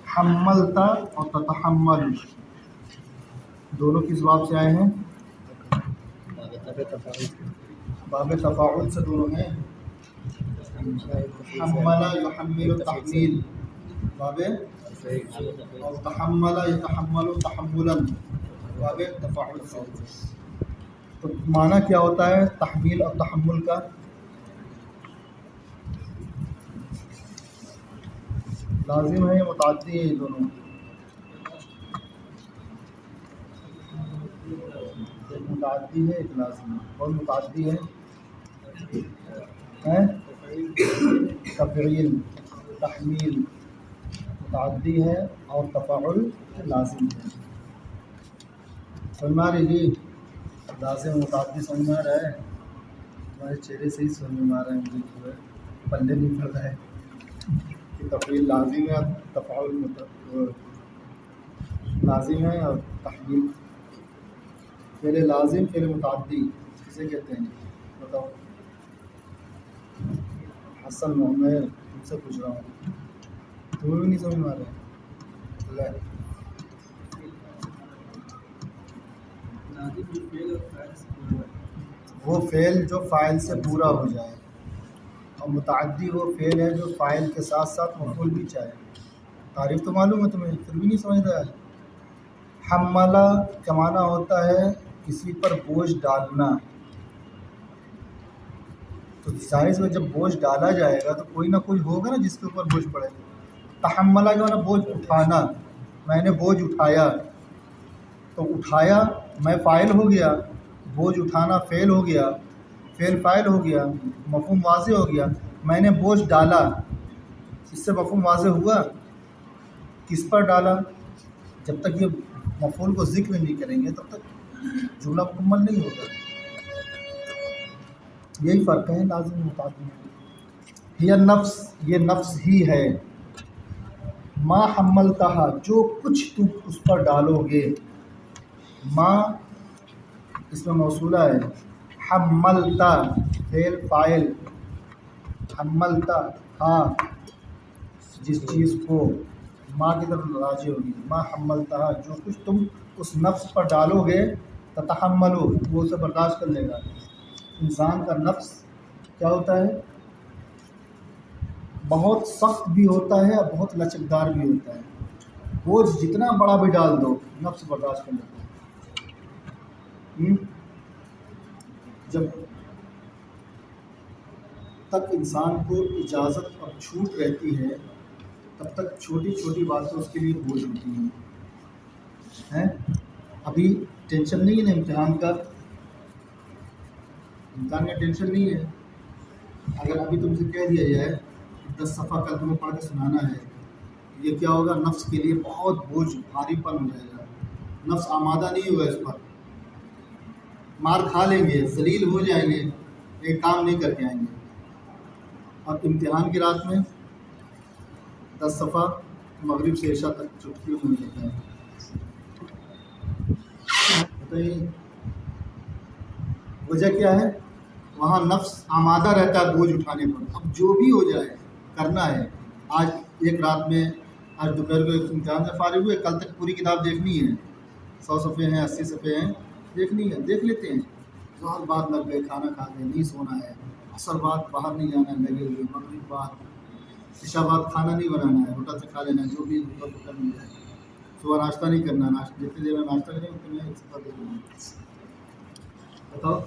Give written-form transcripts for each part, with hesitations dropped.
حملتا اور تتحمل دونوں کس باب سے آئے ہیں؟ باب تفاعل سے دونوں ہیں. حمل یحمل تحمیل باب، اور تحمل یتحمل تحملا باب تفاعل سے. تو معنی کیا ہوتا ہے تحمیل اور تحمل کا؟ لازم ہے یا متعدی ہے؟ یہ دونوں ایک متعدی ہے ایک لازم ہے. اور متعدی ہے تفعیل تحمیل متعدی ہے اور تفاعل لازم ہے. سمجھ میں آ رہی جی؟ لازم متعدی سمجھ میں آ رہا ہے؟ ہمارے چہرے سے ہی سمجھ میں آ رہا ہے مجھے، پلے نہیں پڑ رہا ہے کہ تفعیل لازم ہے، تفاعل لازم ہے اور تحمیل. فعل لازم فعل متعدی کسے کہتے ہیں بتاؤ؟ حسن عمیر تم سے پوچھ رہا ہوں، تمہیں بھی نہیں سمجھ میں آ رہا ہے؟ وہ فعل جو فاعل سے پورا ہو جائے، اور متعدی وہ فعل ہے جو فاعل کے ساتھ ساتھ مفعول بھی چاہے. تعریف تو معلوم ہے تمہیں، پھر بھی نہیں سمجھ رہا ہے. حملہ کا معنی ہوتا ہے کسی پر بوجھ ڈالنا. تو ظاہر سے جب بوجھ ڈالا جائے گا تو کوئی نہ کوئی ہوگا نا جس کے اوپر بوجھ پڑے. تحملہ کا معنی بوجھ اٹھانا. میں نے بوجھ اٹھایا، تو اٹھایا میں فاعل ہو گیا، بوجھ اٹھانا فعل ہو گیا، فعل فاعل ہو گیا، مفہوم واضح ہو گیا. میں نے بوجھ ڈالا، اس سے مفہوم واضح ہوا. کس پر ڈالا؟ جب تک یہ مفعول کو ذکر نہیں کریں گے تب تک جملہ مکمل نہیں ہوگا. یہی فرق ہے لازم متعدی. یہ نفس، یہ نفس ہی ہے. ما حملتہا، جو کچھ تم اس پر ڈالو گے. ما اس میں موصولہ ہے، حملتا فعل فاعل، حملتا ہاں جس چیز کو، ماں کی طرف راجع ہوگی. ما حملتہا، جو کچھ تم اس نفس پر ڈالو گے. تتحملو، وہ اسے برداشت کر لے گا. انسان کا نفس کیا ہوتا ہے؟ بہت سخت بھی ہوتا ہے اور بہت لچکدار بھی ہوتا ہے. بوجھ جتنا بڑا بھی ڈال دو نفس برداشت کر لیتا ہے. جب تک انسان کو اجازت اور چھوٹ رہتی ہے تب تک چھوٹی چھوٹی باتیں اس کے لیے بوجھ ہوتی ہیں. ابھی ٹینشن نہیں ہے نا امتحان کا، امتحان کا ٹینشن نہیں ہے. اگر ابھی تم سے کہہ دیا جائے 10 صفحہ کل تمہیں پڑھ کے سنانا ہے، یہ کیا ہوگا؟ نفس کے لیے بہت بوجھ، بھاری پن ہو جائے گا. نفس آمادہ نہیں ہوگا اس پر. مار کھا لیں گے، ذلیل ہو جائیں گے، ایک کام نہیں کر کے آئیں گے. اور امتحان کی رات میں 10 صفحہ مغرب سے عشاء تک چٹکیوں میں مل جاتا ہے. بتائیے وجہ کیا ہے؟ وہاں نفس آمادہ رہتا ہے بوجھ اٹھانے پر. اب جو بھی ہو جائے کرنا ہے. آج ایک رات میں، آج دوپہر کو امتحان سے فارغ ہوئے، کل تک پوری کتاب دیکھنی ہے. 100 صفحے ہیں، 80 صفحے ہیں، دیکھنی ہے، دیکھ لیتے ہیں. ظہر بعد لگ گئے، کھانا کھا کے نہیں سونا ہے. عصر بعد باہر نہیں جانا ہے، لگے ہوئے. مغرب بعد، عشاء بعد کھانا نہیں بنانا ہے، ہوٹل سے کھا لینا ہے، جو بھی ہوٹل مل جائے. صبح ناشتہ نہیں کرنا، ناشتہ جتنی دیر میں ناشتہ کریں اتنے میں صبح دے دیں. بتاؤ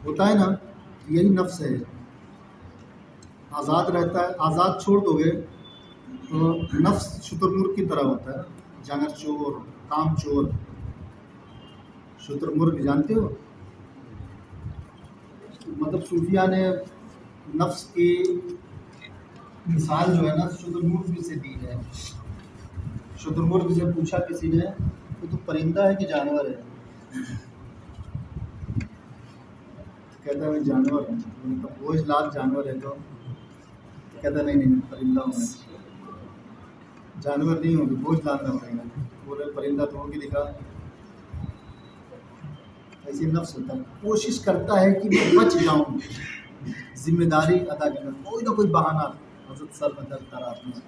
ہوتا ہے نا. یہی نفس ہے، آزاد رہتا ہے. آزاد چھوڑ دو گے تو نفس شتر مرغ کی طرح ہوتا ہے. جانور چور، کام چور. شتر مرغ جانتے ہو؟ مطلب صوفیہ نے نفس کی مثال جو ہے نا شتر مرغ سے دی ہے. شتر مرغ سے پوچھا کسی نے کہ تو پرندہ ہے کہ جانور ہے؟ کہتا ہے میں جانور ہوں. بوجھ لاد جانور ہے تو کہتا نہیں پرندہ ہوں. جانور نہیں ہوگی، بوجھ لادنا پڑے گا. بولے پرندہ تو ہوگی، دکھا. ایسی نفس ہوتا ہے، کوشش کرتا ہے کہ میں بچ جاؤں. ذمہ داری ادا کرنا، کوئی نہ کوئی بہانہ، حضرت سر میں درد تھا رات میں،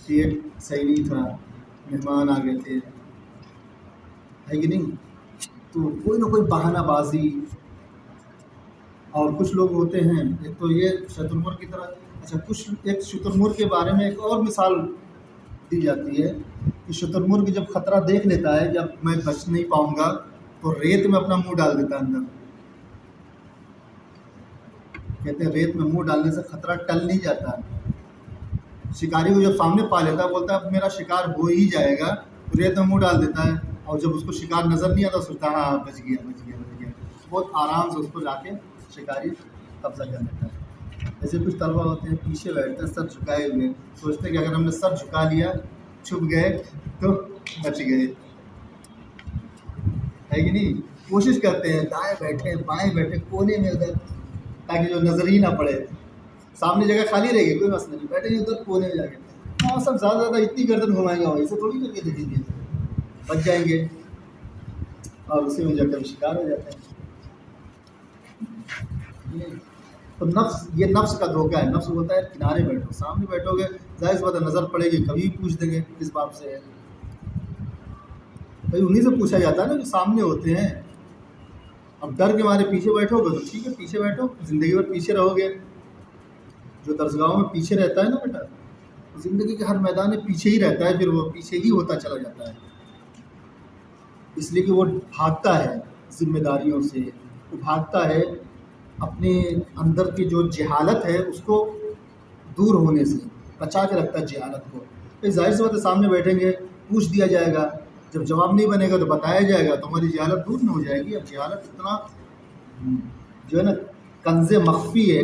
پیٹ صحیح نہیں تھا، مہمان آ گئے تھے، ہے کہ نہیں، تو کوئی نہ کوئی بہانہ بازی. اور کچھ لوگ ہوتے ہیں، ایک تو یہ شتر مرغ کی طرح. اچھا، ایک شتر مرغ کے بارے میں ایک اور مثال دی جاتی ہے کہ شتر مرغ جب خطرہ دیکھ لیتا ہے جب میں بچ نہیں پاؤں گا تو ریت میں اپنا منہ ڈال دیتا ہے اندر. کہتے ہیں ریت میں منہ ڈالنے سے خطرہ ٹل نہیں جاتا. شکاری کو جب سامنے پا لیتا ہے بولتا ہے اب میرا شکار ہو ہی جائے گا، تو ریت میں منہ ڈال دیتا ہے، اور جب اس کو شکار نظر نہیں آتا سوچتا ہے ہاں بچ گیا بچ گیا بچ گیا، بہت آرام سے اس کو جا کے شکاری قبضہ کر لیتا ہے. ایسے کچھ طلبہ ہوتے ہیں پیچھے بیٹھتے ہیں سر جھکائے ہوئے، سوچتے ہیں کہ اگر ہم نے سر جھکا لیا چھپ گئے تو بچ گئے، ہے کہ نہیں. کوشش کرتے ہیں دائیں بیٹھے بائیں بیٹھے کونے میں ادھر، تاکہ جو نظر ہی نہ پڑے. سامنے جگہ خالی رہے گی کوئی مسئلہ نہیں، بیٹھے گے ادھر کونے میں جا کے. ہاں سب زیادہ زیادہ اتنی گردن گھمائیں گے اسے تھوڑی کر کے دیکھیں گے، بچ جائیں گے اور اسی میں جا کر شکار ہو جاتے ہیں. تو نفس، یہ نفس کا دھوکہ ہے. نفس ہوتا ہے کنارے بیٹھو، سامنے بیٹھو گے ظاہر سی بات ہے نظر پڑے گی، کبھی پوچھ دیں گے کس بات سے ہے، بھائی انہیں سے پوچھا جاتا ہے نا جو سامنے ہوتے ہیں. اب ڈر کے مارے پیچھے بیٹھو گے تو ٹھیک ہے پیچھے بیٹھو، زندگی بھر پیچھے رہو گے. جو درسگاہوں میں پیچھے رہتا ہے نا بیٹا، زندگی کے ہر میدان میں پیچھے ہی رہتا ہے، پھر وہ پیچھے ہی ہوتا چلا جاتا ہے. اس لیے کہ وہ بھاگتا ہے ذمہ داریوں سے، وہ بھاگتا ہے اپنے اندر کی جو جہالت ہے اس کو دور ہونے سے، بچا کے رکھتا ہے جہالت کو. پھر ظاہر سی بات ہے سامنے بیٹھیں گے پوچھ دیا جائے گا، جب جواب نہیں بنے گا تو بتایا جائے گا تو ہماری جہالت دور نہ ہو جائے گی. اب جہالت اتنا جو ہے نا کنز مخفی ہے،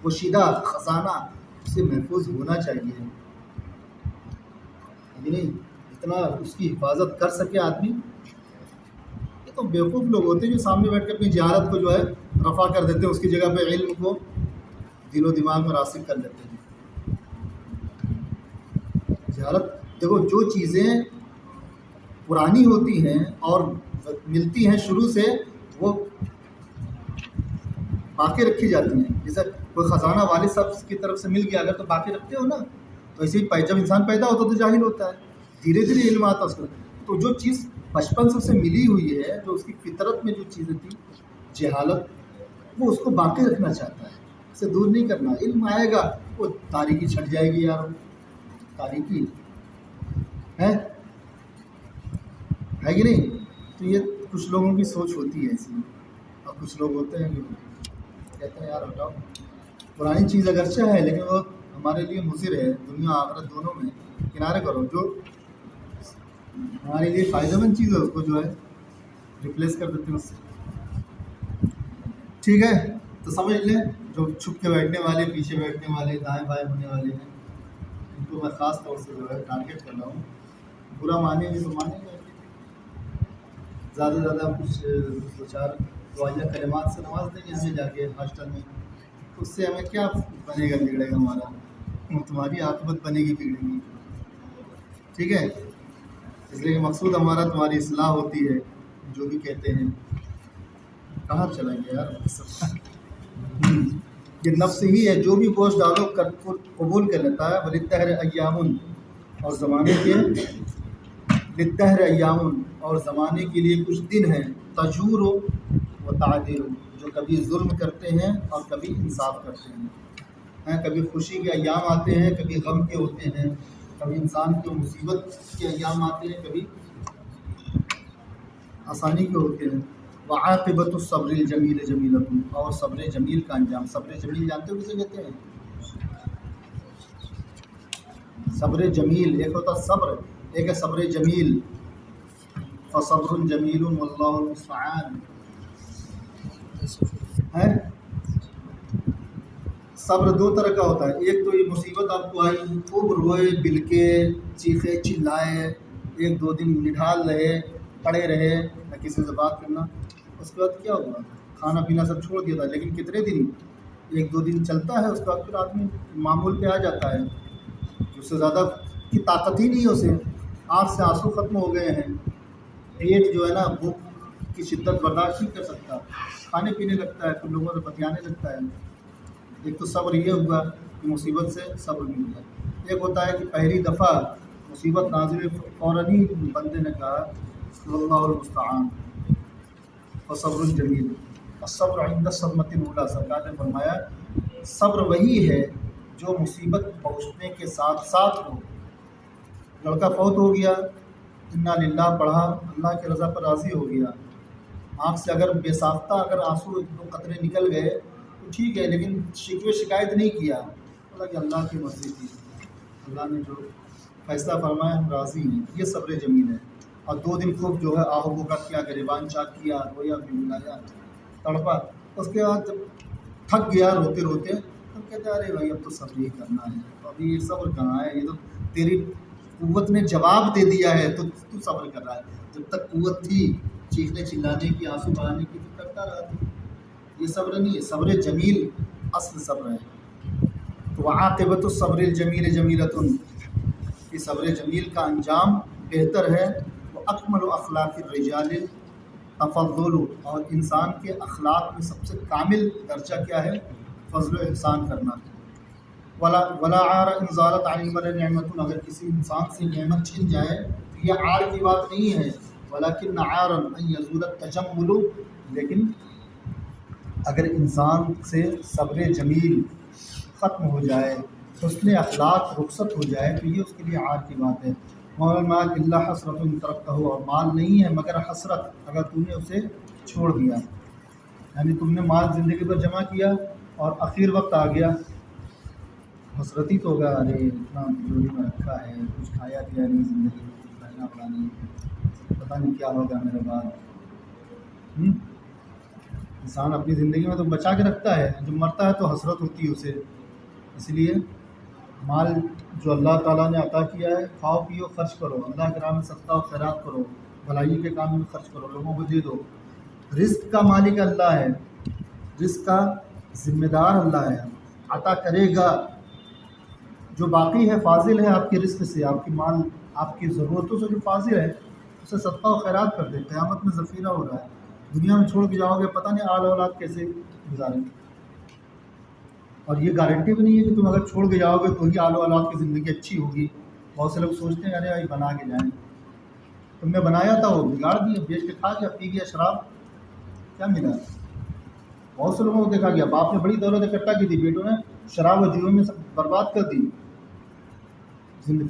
پوشیدہ خزانہ، اس سے محفوظ ہونا چاہیے، نہیں اتنا اس کی حفاظت کر سکے آدمی. یہ تو بیوقوف لوگ ہوتے ہیں جو سامنے بیٹھ کے اپنی جہالت کو جو ہے رفع کر دیتے ہیں، اس کی جگہ پہ علم کو دل و دماغ میں راسخ کر لیتے ہیں. جہالت دیکھو، جو چیزیں پرانی ہوتی ہیں اور ملتی ہیں شروع سے وہ باقی رکھی جاتی ہیں. جیسے کوئی خزانہ والد صاحب کی طرف سے مل گیا اگر تو باقی رکھتے ہو نا، تو ایسے ہی جب انسان پیدا ہوتا تو جاہل ہوتا ہے، دھیرے دھیرے علم آتا اس کو. تو جو چیز بچپن سے اسے ملی ہوئی ہے، جو اس کی فطرت میں جو چیزیں تھیں جہالت، وہ اس کو باقی رکھنا چاہتا ہے، اسے دور نہیں کرنا. علم آئے گا وہ تاریکی چھٹ جائے گی، یار تاریکی ہے کہ نہیں. تو یہ کچھ لوگوں کی سوچ ہوتی ہے ایسی، اور کچھ لوگ ہوتے ہیں کہ کہتے ہیں یار ہٹاؤ، پرانی چیز اگرچہ ہے لیکن وہ ہمارے لیے مضر ہے، دنیا آخرت دونوں میں کنارے کرو. جو ہمارے لیے فائدہ مند چیز ہے اس کو جو ہے ریپلیس کر دیتے ہیں اس سے. ٹھیک ہے، تو سمجھ لیں جو چھپ کے بیٹھنے والے، پیچھے بیٹھنے والے، دائیں بائیں ہونے والے ہیں، ان کو میں خاص طور سے جو ہے ٹارگیٹ کر رہا ہوں. برا مانیں گے تو مانیں گے، زیادہ سے زیادہ کچھ دو چار دعائیہ کلمات سے نواز دیں گے ہمیں جا کے ہاسٹل میں، تو اس سے ہمیں کیا بنے گا، بگڑے گا ہمارا، تمہاری عاقبت بنے گی بگڑے گی. ٹھیک ہے، اس لیے مقصود ہمارا تمہاری اصلاح ہوتی ہے. جو بھی کہتے ہیں کہاں چلیں گے یار، یہ نفس ہی ہے، جو بھی بوجھ ڈالو قبول کر لیتا ہے. وللدہر ایام، اور زمانے کے للدہر ایام، اور زمانے کے لیے کچھ دن ہیں، تجور و تعدل، جو کبھی ظلم کرتے ہیں اور کبھی انصاف کرتے ہیں. کبھی خوشی کے ایام آتے ہیں، کبھی غم کے ہوتے ہیں، کبھی انسان کی مصیبت کے ایام آتے ہیں، کبھی آسانی کے ہوتے ہیں. وعاقبۃ الصبر الجمیل جمیلۃ، اور صبر جمیل کا انجام. صبر جمیل جانتے ہو کسے کہتے ہیں؟ صبر جمیل ایک ہوتا صبر، ایک ہے صبر جمیل. فصبر جمیل واللہ المستعان ہے. صبر دو طرح کا ہوتا ہے. ایک تو یہ مصیبت آپ کو آئی، خوب روئے بلکے چیخے چلائے، ایک دو دن نڈھال رہے، پڑے رہے، نہ کسی سے بات کرنا. اس کے بعد کیا ہوا، کھانا پینا سب چھوڑ دیا تھا، لیکن کتنے دن، ایک دو دن چلتا ہے، اس کے بعد پھر آدمی معمول پہ آ جاتا ہے. اس سے زیادہ کی طاقت ہی نہیں ہے اسے، آنکھ سے آنسو ختم ہو گئے ہیں، پیٹ جو ہے نا بھوک کی شدت برداشت نہیں کر سکتا، کھانے پینے لگتا ہے، پھر لوگوں سے بتیانے لگتا ہے. ایک تو صبر یہ ہوا کہ مصیبت سے صبر مل گیا، ایک ہوتا ہے کہ پہلی دفعہ مصیبت نازل فوراً ہی بندے نے کہا اللہ المستعان فصبر جمیل الصبر عند الصدمۃ الاولیٰ، سرکار نے فرمایا صبر وہی ہے جو مصیبت پہنچنے کے ساتھ ساتھ ہو۔ لڑکا فوت ہو گیا، انا للہ پڑھا، اللہ کی رضا پر راضی ہو گیا، آنکھ سے اگر بے ساختہ اگر آنسو دو قطرے نکل گئے تو ٹھیک ہے، لیکن شکوے شکایت نہیں کیا، بولا کہ اللہ کی مرضی تھی، اللہ نے جو فیصلہ فرمایا ہم راضی ہیں، یہ صبر جمیل ہے۔ اور 2 دن خوب جو ہے آہو بکا کیا، گریبان چاک کیا، رویا بلایا، تڑپا، اس کے بعد جب تھک گیا روتے روتے تو کہتے ارے بھائی اب تو صبر ہی کرنا ہے، تو ابھی یہ صبر کہاں ہے، یہ تو تیری قوت نے جواب دے دیا ہے تو صبر کر رہا ہے، جب تک قوت تھی چیخنے چلانے کی، آنسو بہانے کی تو کرتا رہا تھا۔ یہ صبر نہیں ہے، صبر جمیل اصل صبر ہے۔ تو وعاقبۃ الصبر الجمیل جمیلۃ، کہ صبر جمیل کا انجام بہتر ہے۔ وہ اکمل اخلاق الرجال تفضل، اور انسان کے اخلاق میں سب سے کامل درجہ کیا ہے؟ فضل و احسان کرنا۔ ولا عار ان زالت عن المرء نعمت، اگر کسی انسان سے نعمت چھن جائے تو یہ عار کی بات نہیں ہے، ولکن عار ان یزول التجمل، لیکن اگر انسان سے صبر جمیل ختم ہو جائے، حسن اخلاق رخصت ہو جائے تو یہ اس کے لیے عار کی بات ہے۔ مال اللہ حسرت ترکتہ، اور مال نہیں ہے مگر حسرت اگر تم نے اسے چھوڑ دیا، یعنی تم نے مال زندگی پر جمع کیا اور اخیر وقت آ گیا، حسرت ہی تو ہوگا، ارے اتنا جوڑی میں رکھا ہے، کچھ کھایا پیا نہیں زندگی میں، کچھ پہنا پڑا نہیں، پتہ نہیں کیا ہوگا میرے بعد۔ انسان اپنی زندگی میں تو بچا کے رکھتا ہے، جب مرتا ہے تو حسرت ہوتی ہے اسے۔ اس لیے مال جو اللہ تعالیٰ نے عطا کیا ہے، کھاؤ پیو خرچ کرو، اللہ کے راہ میں صدقہ و خیرات کرو، بھلائی کے کام میں خرچ کرو، لوگوں کو دے دو۔ رزق کا مالک اللہ ہے، رزق کا ذمہ دار اللہ ہے، عطا کرے گا۔ جو باقی ہے فاضل ہے آپ کے رزق سے، آپ کی مال آپ کی ضرورتوں سے جو فاضل ہے اسے صدقہ و خیرات کر دیں، قیامت میں ذخیرہ ہو رہا ہے۔ دنیا میں چھوڑ کے جاؤ گے پتہ نہیں آل اولاد کیسے گزاریں گے، اور یہ گارنٹی بھی نہیں ہے کہ تم اگر چھوڑ کے جاؤ گے تو ہی آل اولاد کی زندگی اچھی ہوگی۔ بہت سے لوگ سوچتے ہیں ارے بھائی بنا کے جائیں، تم نے بنایا تھا وہ بگاڑ دیا، بیچ کے کھا گیا، پی گیا شراب، کیا ملا؟ بہت سے لوگوں کو دیکھا گیا، باپ نے بڑی دولت اکٹھا کی تھی، بیٹوں نے شراب و جوئے میں سب برباد کر دی،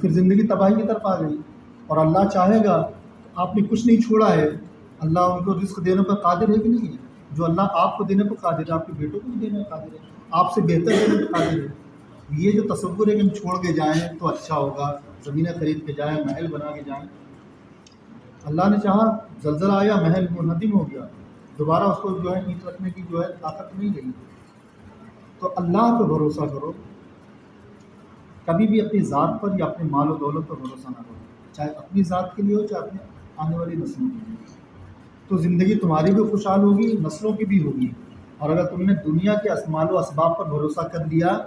پھر زندگی تباہی کی طرف آ گئی۔ اور اللہ چاہے گا، آپ نے کچھ نہیں چھوڑا ہے، اللہ ان کو رزق دینے پر قادر ہے کہ نہیں ہے؟ جو اللہ آپ کو دینے پر قادر ہے، آپ کے بیٹوں کو بھی دینے پر قادر ہے، آپ سے بہتر دینے پر قادر ہے۔ یہ جو تصور ہے کہ ہم چھوڑ کے جائیں تو اچھا ہوگا، زمینیں خرید کے جائیں، محل بنا کے جائیں، اللہ نے چاہا زلزلہ آیا، محل منہدم ہو گیا، دوبارہ اس کو جو ہے اینٹ رکھنے کی جو ہے طاقت نہیں رہی۔ تو اللہ پہ بھروسہ کرو، کبھی بھی اپنی ذات پر یا اپنے مال و دولت پر بھروسہ نہ کرو، چاہے اپنی ذات کے لیے ہو چاہے اپنے آنے والی نسلوں کے لیے، تو زندگی تمہاری بھی خوشحال ہوگی، نسلوں کی بھی ہوگی۔ اور اگر تم نے دنیا کے مال و اسباب پر بھروسہ کر لیا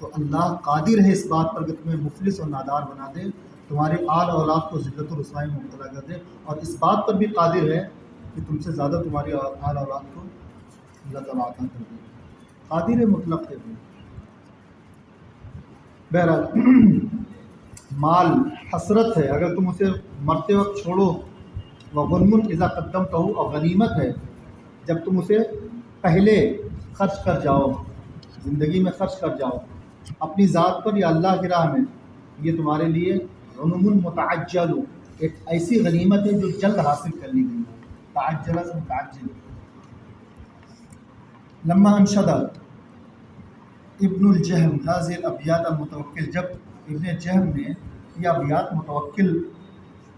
تو اللہ قادر ہے اس بات پر کہ تمہیں مفلس اور نادار بنا دے، تمہارے آل اولاد کو ذلت و رسوائی میں مبتلا کر دے، اور اس بات پر بھی قادر ہے کہ تم سے زیادہ تمہاری آل اولاد کو اللہ تعالیٰ عطا کر دے، قادر ہے مطلق ہے۔ بہرحال مال حسرت ہے اگر تم اسے مرتے وقت چھوڑو، وغنم اذا قدمتہ، اور غنیمت ہے جب تم اسے پہلے خرچ کر جاؤ، زندگی میں خرچ کر جاؤ اپنی ذات پر یا اللہ کی راہ میں، یہ تمہارے لیے غنم متعجل، ایک ایسی غنیمت ہے جو جلد حاصل کر لی گئی ہے، تعجل سے متعجل۔ لما انشد ابن الجہم هذه الابیات المتوکل، جب ابن جہم نے یہ ابیات متوکل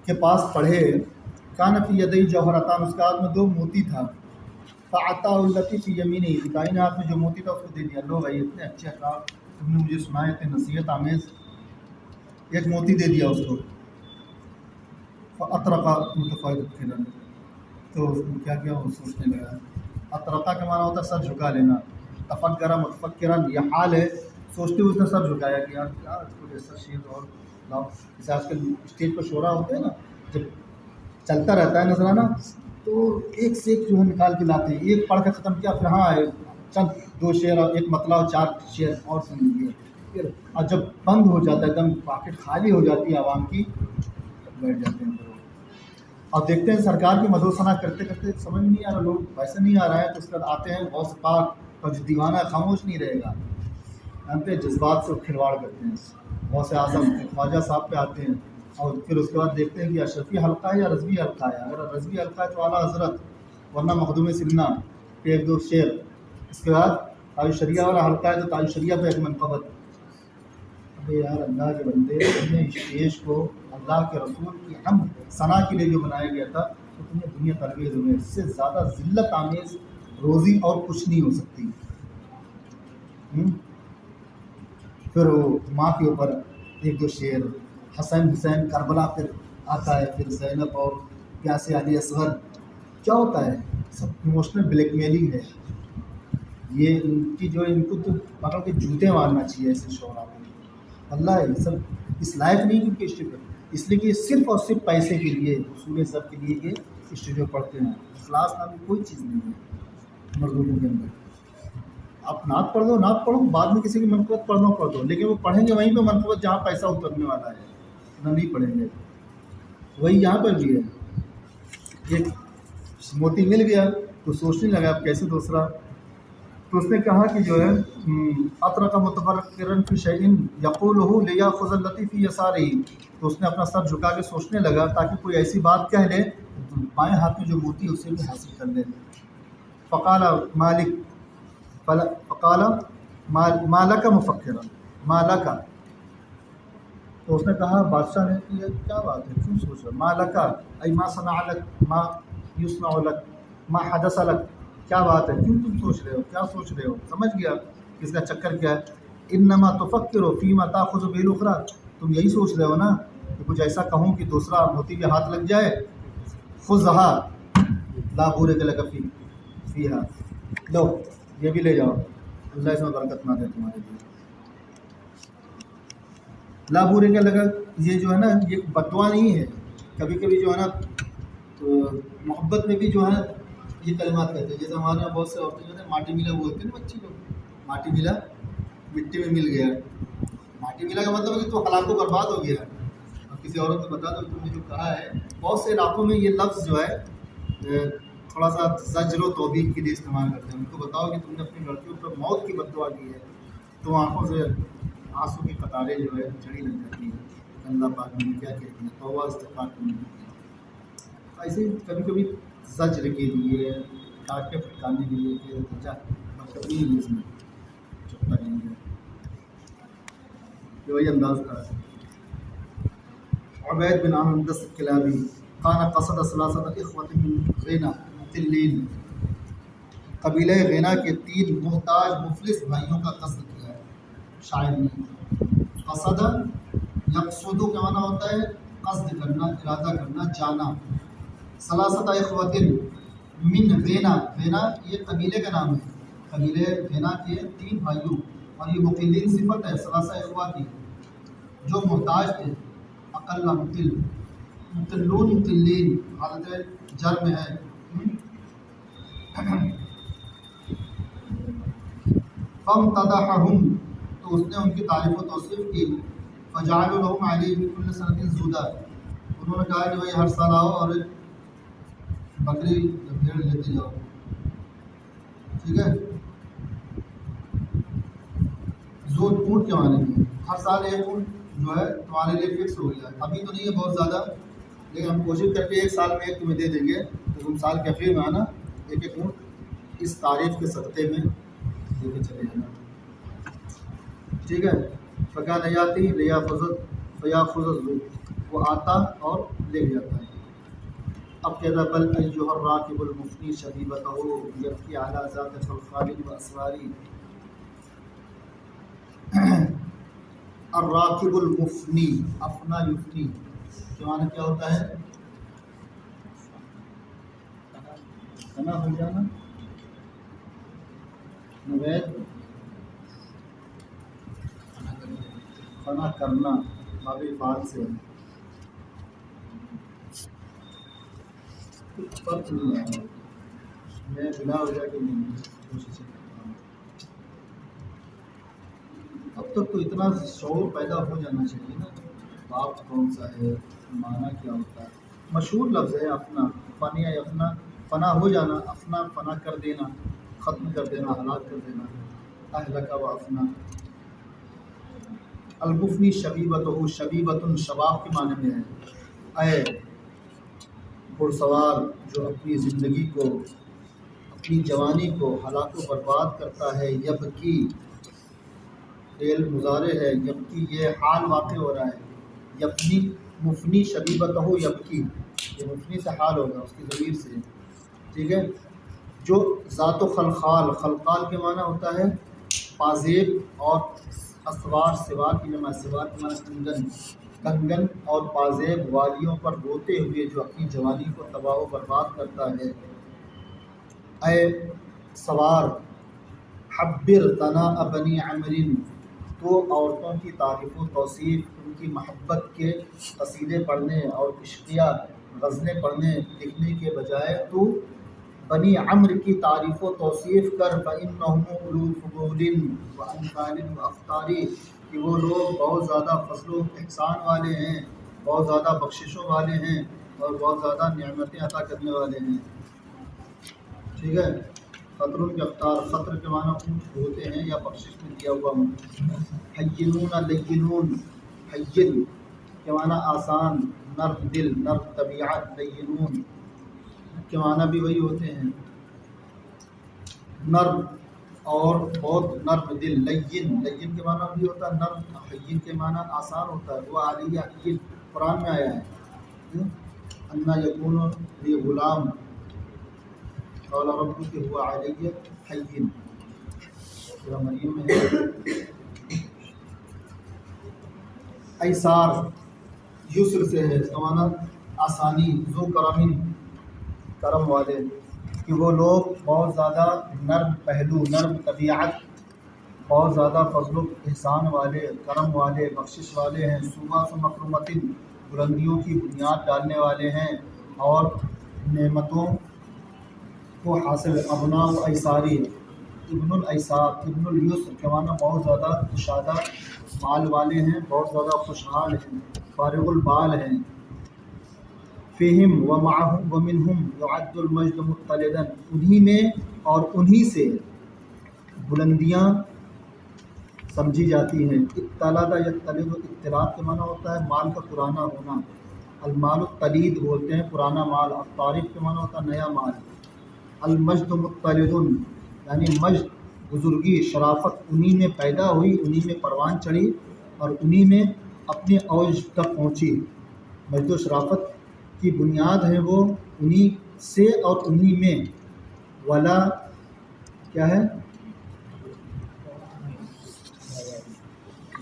کے پاس پڑھے، کان فی یدی جوہرتان، اس کے ہاتھ میں 2 موتی تھا، فعطا التی فی یمینہ، دائیں ہاتھ میں جو موتی تھا اس کو دے دیا، لو بھائی اتنے اچھے اخلاق تم نے مجھے سنائے تھے، نصیحت آمیز، ایک موتی دے دیا اس کو۔ فاطرقا متفکرا، تو اس نے کیا کیا، وہ سوچنے لگا۔ اطرقا کا معنی ہوتا ہے سر جھکا لینا، تفکرا متفکرا یہ حال ہے، سوچتے ہوئے اس نے سر جھکایا کہ یار اس کو ایسا شعر اور لاؤ، جیسے آج کل اسٹیج پر شعرا ہوتے ہیں نا، جب چلتا رہتا ہے نذرانہ تو ایک سے ایک جو ہے نکال کے لاتے ہیں، ایک پڑھ کے ختم کیا پھر ہاں چند 2 شعر اور ایک مطلع اور 4 شعر اور سن لیے، پھر اور جب بند ہو جاتا ہے ایک دم پاکٹ خالی ہو جاتی ہے عوام کی، بیٹھ جاتے ہیں پھر وہ۔ اب دیکھتے ہیں سرکار کی مدح و ثنا کرتے کرتے سمجھ نہیں آ رہا، لوگ پیسے نہیں آ رہا ہے، تو اس کے بعد آتے ہیں غوث پاک اور جو دیوانہ خاموش نہیں رہے گا، جانتے ہیں جذبات سے کھلواڑ کرتے ہیں، غوث اعظم خواجہ صاحب پہ آتے ہیں، اور پھر اس کے بعد دیکھتے ہیں کہ اشرفی حلقہ ہے یا رضوی حلقہ ہے، اگر رضوی حلقہ ہے تو اعلیٰ حضرت، ورنہ مخدوم سمنا پہ 1-2 شعر، اس کے بعد تاج شریعہ والا حلقہ ہے تو تاج شریعہ پہ ایک منقبت۔ ابے یار اللہ کے بندے، تمہیں اس اسٹیج کو اللہ کے رسول کی ہم ثنا کے لیے جو بنایا گیا تھا، تو تمہیں دنیا پرویز میں اس سے زیادہ ذلت آمیز روزی اور کچھ نہیں ہو سکتی۔ پھر وہ ماں کے اوپر 1-2 شعر، حسین کربلا پھر آتا ہے، پھر زینب اور پیاسے علی اصغر، کیا ہوتا ہے سب ایموشنل بلیک میلنگ ہے یہ، ان کی جو ان کو تو پکڑ کے جوتے مارنا چاہیے ایسے شعراء کو، اللہ یہ سب اس لائق نہیں کہ ان کے اسٹیج پر، اس لیے کہ صرف اور صرف پیسے کے لیے، حصول سب کے لیے یہ اسٹیج پر پڑھتے ہیں، اخلاص نام کی کوئی چیز نہیں ہے مردوں کے اندر۔ آپ نعت پڑھ دو، نعت پڑھو، بعد میں کسی کی منقبت پڑھ دو، لیکن وہ پڑھیں گے وہیں پہ منقبت جہاں پیسہ اترنے والا ہے، نہ نہیں پڑھیں گے۔ وہی یہاں پر بھی ہے، ایک موتی مل گیا تو سوچنے لگا اب کیسے دوسرا، تو اس نے کہا کہ جو ہے اطرق متفکرا فی شیء یقولہ لیأخذ الذی فی یسارہ، تو اس نے اپنا سر جھکا کے سوچنے لگا تاکہ کوئی ایسی بات کہہ لے بائیں ہاتھ میں جو موتی اسے بھی حاصل کر لے۔ فقال مالک فقال ما لک مفکرا، ما لک، تو اس نے کہا بادشاہ نے کہ یہ کیا بات ہے، کیوں سوچ رہا، ما لک ای ما صنع لک، ما یصنع لک، ما حدث لک، کیا بات ہے، کیوں تم سوچ رہے ہو، کیا سوچ رہے ہو، سمجھ گیا اس کا چکر کیا ہے، انما تفکر فیما تاخذ به الاخرى، تم یہی سوچ رہے ہو نا کہ کچھ ایسا کہوں کہ دوسرا موتی کے ہاتھ لگ جائے، خذها لا بورک لک فیہا، لو یہ بھی لے جاؤ، اللہ اس میں برکت نہ دے تمہارے لیے، لا بورک لک، یہ جو ہے نا یہ بددعا نہیں ہے، کبھی کبھی جو ہے نا تو محبت میں بھی جو ہے یہ کلمات کہتے ہیں، جیسے ہمارے یہاں بہت سے عورتیں جو ہے ماٹی ملا بولتے ہیں نا بچی کو، ماٹی ملا مٹی میں مل گیا، ماٹی ملا کا مطلب ہے کہ تو ہلاک و برباد ہو گیا، اور کسی عورت کو بتا دو تم نے جو کہا ہے، بہت سے علاقوں میں یہ لفظ جو ہے تھوڑا سا زجر و توبیخ کے لیے استعمال کرتے ہیں، ان کو بتاؤ کہ تم نے اپنی لڑکیوں پر موت کی بددعا کی ہے، تو آنکھوں سے آنسو کی قطاریں جو ہے چڑھی لگ جاتی ہیں، اللہ پاک نے کیا کہتی ہے، توبہ استغفار کرنے کی، ایسے ہی کبھی کبھی زجر کے لیے، کاٹنے پھٹکانے کے لیے کہ مطلب نہیں ہے اس میں چپتا نہیں ہے، یہ وہی انداز تھا۔ عبید بن عامر دس کلابی کان قصد ثلاثۃ اخوۃ من غینا مطلین، قبیلہ غینا کے 3 محتاج مفلس بھائیوں کا قصد کیا ہے شاعر نے۔ قصد یقصد کا معنی ہوتا ہے قصد کرنا، ارادہ کرنا، جانا۔ ثلاثۃ اخوۃ من غینا، غینا یہ قبیلے کا نام ہے، قبیلے غینا کے 3 بھائیوں، اور یہ مقلین صفت ہے ثلاثہ اخوہ کی، جو محتاج تھے، اقل مقل، مقلون مقلین حالت جر میں ہے، فامتدحهم، تو اس نے ان کی تعریف و توصیف کی، فجعلوا لهم علیہ فی کل سنۃ زودا، انہوں نے کہا کہ بھائی ہر سال آؤ اور بکری بھیڑ لیتے جاؤ، ٹھیک ہے، زود اونٹ کے معنی میں، ہر سال ایک اونٹ جو ہے تمہارے لیے فکس ہو گیا، ابھی تو نہیں ہے بہت زیادہ، لیکن ہم کوشش کر کے 1 سال میں ایک تمہیں دے دیں گے، تو تم سال کے اخیر میں آنا، ایک اونٹ اس تعریف کے صدقے میں لے کے چلے جانا، ٹھیک ہے۔ فکان یاتی فیاخذ وہ آتا اور لے جاتا ہے۔ اب کہتا بل ایھا الراکب المفنی شبیبتہ یبکی علی ذات خلخال و اسراری، الراکب المفنی، افنا یفنی کے معنی کیا ہوتا ہے، فنا ہو جانا، نوید فنا کرنا، بابی فعال سے فرق نہیں ہے، میں بنا ہو جا کے نہیں کوشش کرتا ہوں۔ تک تو اتنا شعور پیدا ہو جانا چاہیے نا، باپ کون سا ہے، معنی کیا ہوتا ہے. مشہور لفظ ہے افنا، فن یا افنا، فنا ہو جانا، افنا فنا کر دینا، ختم کر دینا، ہلاک کر دینا. اہلک و افنا. المفنی شبیبت ہو، شبیبتن شباب کے معنی میں ہے. اے گھڑ سوار جو اپنی زندگی کو، اپنی جوانی کو ہلاک و برباد کرتا ہے. یبکی فعل مضارع ہے، یبکی یہ حال واقع ہو رہا ہے. یبنی مفنی شبیبت ہو یبکی، یہ مفنی سے حال ہوگا اس کی ضمیر سے. ٹھیک ہے. جو ذات و خلخال، خلخال کے معنی ہوتا ہے پازیب، اور اسوار سوار کی جمع، سوار کے معنی کنگن، کنگن اور پازیب والیوں پر روتے ہوئے جو اپنی جوانی کو تباہ و برباد کرتا ہے. اے سوار حبر ثناء بنی عمرن، تو عورتوں کی تعریف و توصیف، ان کی محبت کے قصیدے پڑھنے اور عشقیہ غزلیں پڑھنے لکھنے کے بجائے تو بنی عمرو کی تعریف و توصیف کر. فَإِنَّهُمْ أُولُو فُضُولٍ وَأَمْثَالٍ وَأَخْطَارٍ، کہ وہ لوگ بہت زیادہ فضل و احسان والے ہیں، بہت زیادہ بخششوں والے ہیں، اور بہت زیادہ نعمتیں عطا کرنے والے ہیں. ٹھیک ہے. خطر کے اختار، خطر کے معنی اونچ ہوتے ہیں یا بخشش میں دیا ہوا ہوں. حینون لینون، حین کے معنی آسان، نرم دل، نرم طبیعت. لینون کے معنی بھی وہی ہوتے ہیں، نرم اور بہت نرم دل. لین، لین کے معنی بھی ہوتا ہے نرم، حین کے معنی آسان ہوتا ہے. وہ علیہ حین قرآن میں آیا ہے. انا یکون لی غلام قال ربک هو علی حین، سورہ مریم میں ہے. ایسار یسر سے ہے، اس کا معنی آسانی. ذو کرم، کرم والے، کہ وہ لوگ بہت زیادہ نرم پہلو، نرم طبیعت، بہت زیادہ فضل و احسان والے، کرم والے، بخشش والے ہیں. صوبہ مکرمتن، بلندیوں کی بنیاد ڈالنے والے ہیں اور نعمتوں کو حاصل. ابنا و ایساری، ابن الایسار، ابن الیسر کے معنی بہت زیادہ کشادہ مال والے ہیں، بہت زیادہ خوشحال ہیں، فارغ البال ہیں. فیہم و معہم و منہم یعد المجد مطلدا، انہی میں اور انہی سے بلندیاں سمجھی جاتی ہیں. اطلد یطلد، اطلاع کے معنی ہوتا ہے مال کا پرانا ہونا. المال الطلید بولتے ہیں پرانا مال. الطارف کے معنی ہوتا ہے نیا مال. المجد مطلد یعنی مجد بزرگی، شرافت انہی میں پیدا ہوئی، انہی میں پروان چڑھی اور انہی میں اپنے اوج تک پہنچی. مجد و شرافت کی بنیاد ہے وہ انہی سے اور انہی میں. ولا کیا ہے،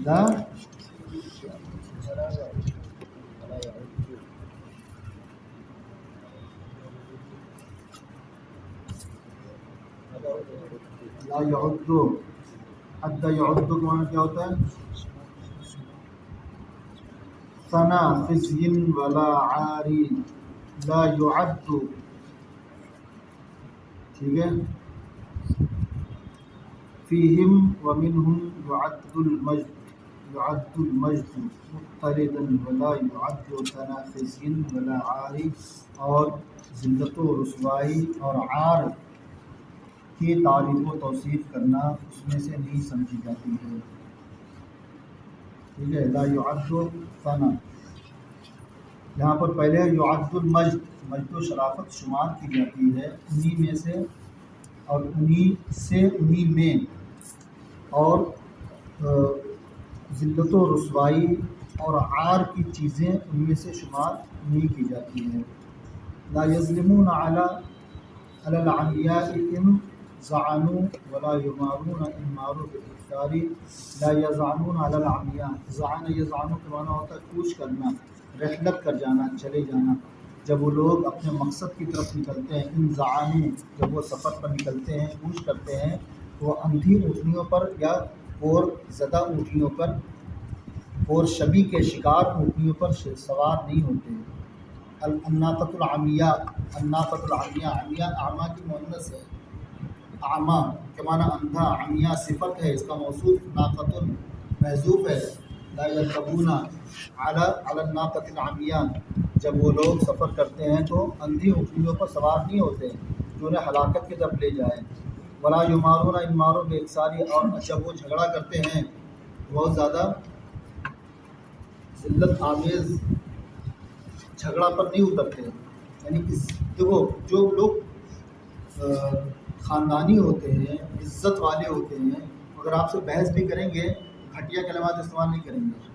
لا لا یعد، عد یعد کا معنی کیا ہوتا ہے؟ ثنا خزی ولا عاری، لا یعد. ٹھیک ہے. فیہم ومنہم یعد المجد، یعد المجد مطلدا ولا یعد ثنا خزی ولا عاری، اور ذلت و رسوائی اور عار کی تعریف و توصیف کرنا اس میں سے نہیں سمجھی جاتی ہے. ٹھیک ہے. لا یعد ثنا، یہاں پر پہلے یعد المجد، مجد و شرافت شمار کی جاتی ہے انہی میں سے اور انہی سے انہی میں، اور ذلت و رسوائی اور عار کی چیزیں ان میں سے شمار نہیں کی جاتی ہیں. لا یظلمون علی العلیاء ان زعنوا ولا یمارون ان ماروا بالاکثار. لا یزعنون علی العلیاء، زعن یزعن کے معنی ہوتا ہے کوچ کرنا، رحلت کر جانا، چلے جانا. جب وہ لوگ اپنے مقصد کی طرف نکلتے ہیں، ان زعانوں، جب وہ سفر پر نکلتے ہیں، کوچ کرتے ہیں، وہ اندھی اونٹنیوں پر یا اور زدہ اونٹنیوں پر اور شبی کے شکار اونٹنیوں پر سوار نہیں ہوتے. الناقۃ العمیاء، الناقۃ العمیاء، عمیاء اعمیٰ کی مؤنث ہے. اعمیٰ کے معنی اندھا، عمیاء صفت ہے، اس کا موصوف ناقۃ محذوف ہے لا یرکبون علی الناقۃ العمیان، جب وہ لوگ سفر کرتے ہیں تو اندھی اونٹنیوں پر سوار نہیں ہوتے جو انہیں ہلاکت کی طرف لے جائے، ولا یمارون ان مارو بالاکثار، اور جب وہ جھگڑا کرتے ہیں بہت زیادہ ذلت آمیز جھگڑا پر نہیں اترتے، یعنی دیکھو جو لوگ خاندانی ہوتے ہیں، عزت والے ہوتے ہیں، اگر آپ سے بحث بھی کریں گے گھٹیا کلمات استعمال نہیں کریں گے،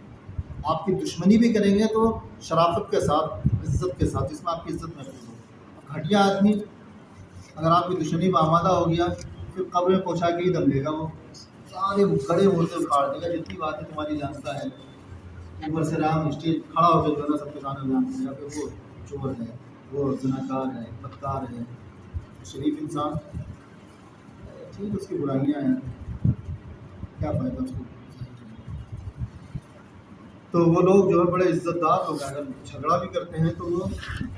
آپ کی دشمنی بھی کریں گے تو شرافت کے ساتھ، عزت کے ساتھ، اس میں آپ کی عزت محفوظ ہو۔ گھٹیا آدمی اگر آپ کی دشمنی میں آمادہ ہو گیا پھر قبر میں پہنچا کے ہی دم لے گا، وہ سارے گڑے مردے اکھاڑ دے گا، جتنی باتیں تمہاری جانتا ہے اوپر سے رام اسٹیج کھڑا ہو کے جو ہے نا سب کے سامنے بیان کرے گا کہ وہ چور ہے، وہ زناکار ہے، بدکار ہے۔ شریف انسان ٹھیک، اس کی برائیاں ہیں، کیا فائدہ اس کو۔ تو وہ لوگ جو ہے بڑے عزت دار لوگ ہیں، اگر جھگڑا بھی کرتے ہیں تو وہ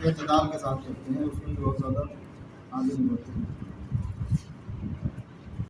اعتدال کے ساتھ کرتے ہیں، اس میں بہت زیادہ آگے نہیں بڑھتے ہیں۔